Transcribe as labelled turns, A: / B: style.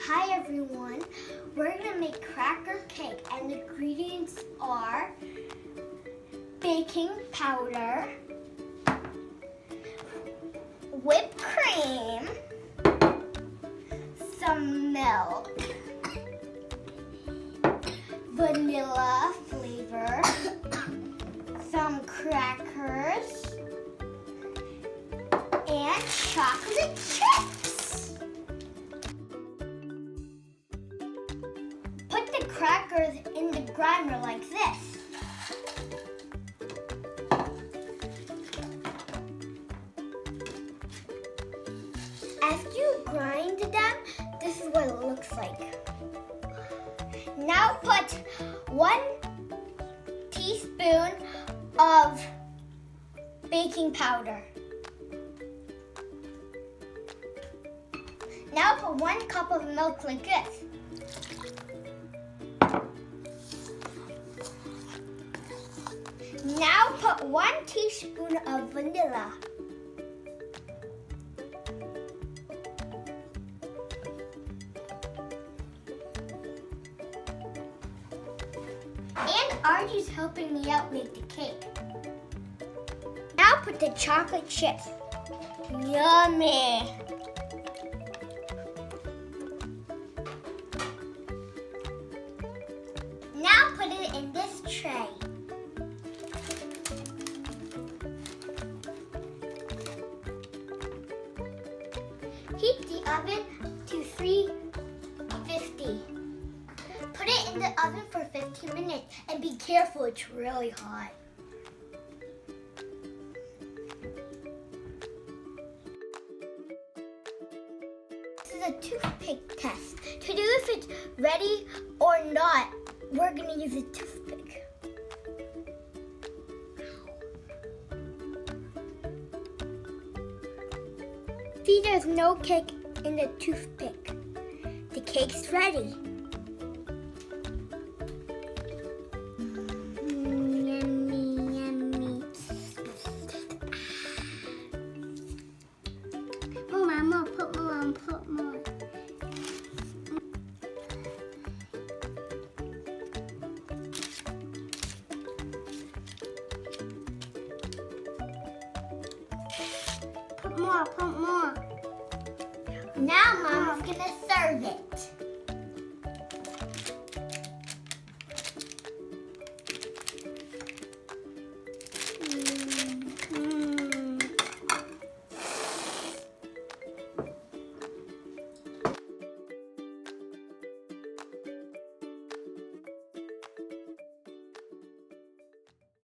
A: Hi everyone, we're going to make cracker cake and the ingredients are baking powder, whipped cream, some milk, vanilla flavor, some crackers, and chocolate chips. Put the crackers in the grinder like this. After you grind them, this is what it looks like. Now put 1 teaspoon of baking powder. Now put 1 cup of milk like this. Now put 1 teaspoon of vanilla. And Archie's helping me out make the cake. Now put the chocolate chips. Yummy! Now put it in this tray. Heat the oven to 350. Put it in the oven for 15 minutes and be careful, it's really hot. This is a toothpick test. To do if it's ready or not, we're going to use a toothpick. See, there's no cake in the toothpick. The cake's ready. Yummy, yummy. More, put more, put more. Put more. Now Mama's gonna serve it.